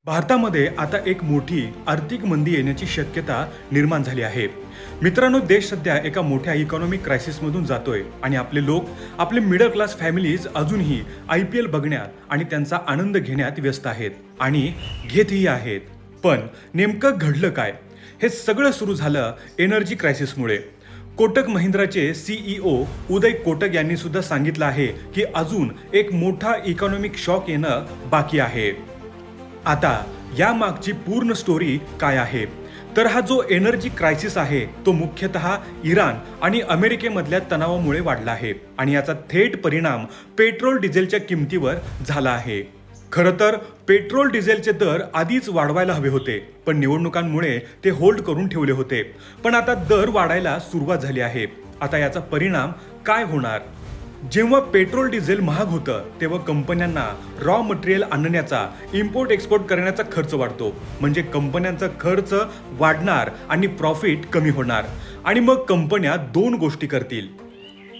भारतामध्ये आता एक मोठी आर्थिक मंदी येण्याची शक्यता निर्माण झाली आहे. मित्रांनो, देश सध्या एका मोठ्या इकॉनॉमिक क्रायसिसमधून जातोय आणि आपले लोक, आपले मिडल क्लास फॅमिलीज अजूनही IPL बघण्यात आणि त्यांचा आनंद घेण्यात व्यस्त आहेत आणि घेतही आहेत. पण नेमकं घडलं काय? हे सगळं सुरू झालं एनर्जी क्रायसिसमुळे. कोटक महिंद्राचे CEO उदय कोटक यांनी सुद्धा सांगितलं आहे की अजून एक मोठा इकॉनॉमिक शॉक येणं बाकी आहे. आता या मागची पूर्ण स्टोरी काय आहे? तर हा जो एनर्जी क्रायसिस आहे तो मुख्यतः इराण आणि अमेरिकेमधल्या तणावामुळे वाढला आहे आणि याचा थेट परिणाम पेट्रोल डिझेलच्या किमतीवर झाला आहे. खरं तर पेट्रोल डिझेलचे दर आधीच वाढवायला हवे होते, पण निवडणुकांमुळे ते होल्ड करून ठेवले होते. पण आता दर वाढायला सुरुवात झाली आहे. आता याचा परिणाम काय होणार? जेव्हा पेट्रोल डिझेल महाग होतं तेव्हा कंपन्यांना रॉ मटेरियल आणण्याचा, इम्पोर्ट एक्सपोर्ट करण्याचा खर्च वाढतो. म्हणजे कंपन्यांचा खर्च वाढणार आणि प्रॉफिट कमी होणार. आणि मग कंपन्या दोन गोष्टी करतील.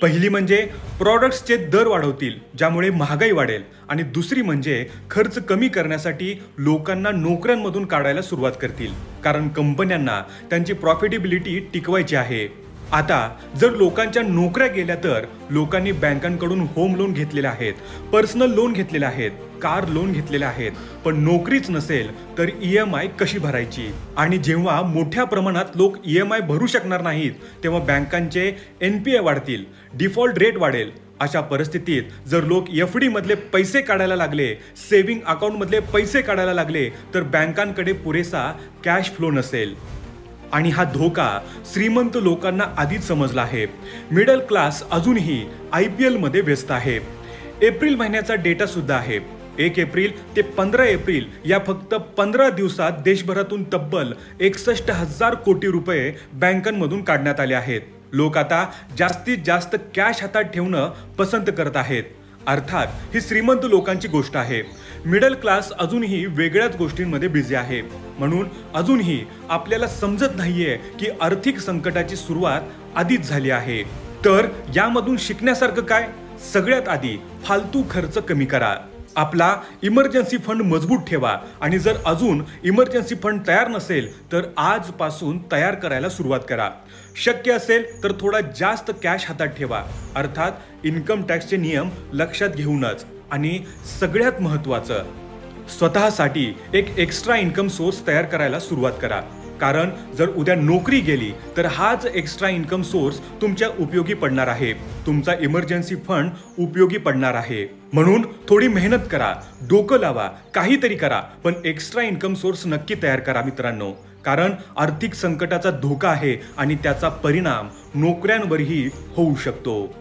पहिली म्हणजे प्रॉडक्ट्सचे दर वाढवतील, ज्यामुळे महागाई वाढेल. आणि दुसरी म्हणजे खर्च कमी करण्यासाठी लोकांना नोकऱ्यांमधून काढायला सुरुवात करतील, कारण कंपन्यांना त्यांची प्रॉफिटेबिलिटी टिकवायची आहे. आता जर लोकांच्या नोकऱ्या गेल्या तर लोकांनी बँकांकडून होम लोन घेतलेले आहेत, पर्सनल लोन घेतलेले आहेत, कार लोन घेतलेले आहेत, पण नोकरीच नसेल तर EMI कशी भरायची? आणि जेव्हा मोठ्या प्रमाणात लोक EMI भरू शकणार नाहीत तेव्हा बँकांचे NPA वाढतील, डिफॉल्ट रेट वाढेल. अशा परिस्थितीत जर लोक FD मधले पैसे काढायला लागले, सेव्हिंग अकाउंट मधले पैसे काढायला लागले तर बँकांकडे पुरेसा कॅश फ्लो नसेल. आणि हा धोका श्रीमंत लोकांना आधीच समजला आहे. मिडल क्लास अजूनही IPL मध्ये व्यस्त आहे. एप्रिल महिन्याचा डेटा सुद्धा आहे. 1 एप्रिल ते 15 एप्रिल या फक्त 15 दिवसात देशभरातून तब्बल 61,000 कोटी रुपये बँकांमधून काढण्यात आले आहेत. लोक आता जास्तीत जास्त कॅश हातात ठेवणं पसंत करत आहेत. अर्थात ही श्रीमंत लोकांची गोष्ट आहे. मिडल क्लास अजूनही वेगळ्याच गोष्टींमध्ये बिझी आहे. म्हणून अजूनही आपल्याला समजत नाहीये की आर्थिक संकटाची सुरुवात आधीच झाली आहे. तर यामधून शिकण्यासारखं काय? सगळ्यात आधी फालतू खर्च कमी करा. आपला इमर्जन्सी फंड मजबूत ठेवा आणि जर अजून इमर्जन्सी फंड तयार नसेल तर आजपासून तयार करायला सुरुवात करा. शक्य असेल तर थोडा जास्त कॅश हातात ठेवा, अर्थात इन्कम टॅक्सचे नियम लक्षात घेऊनच. आणि सगळ्यात महत्त्वाचं, स्वतःसाठी एक एक्स्ट्रा इन्कम सोर्स तयार करायला सुरुवात करा. कारण जर उद्या नोकरी गेली तर हाच एक्स्ट्रा इन्कम सोर्स तुमच्या उपयोगी पडणार आहे. तुमचा इमर्जन्सी फंड उपयोगी पडणार आहे. म्हणून थोडी मेहनत करा, डोकं लावा, काहीतरी करा, पण एक्स्ट्रा इन्कम सोर्स नक्की तयार करा मित्रांनो. कारण आर्थिक संकटाचा धोका आहे आणि त्याचा परिणाम नोकऱ्यांवरही होऊ शकतो.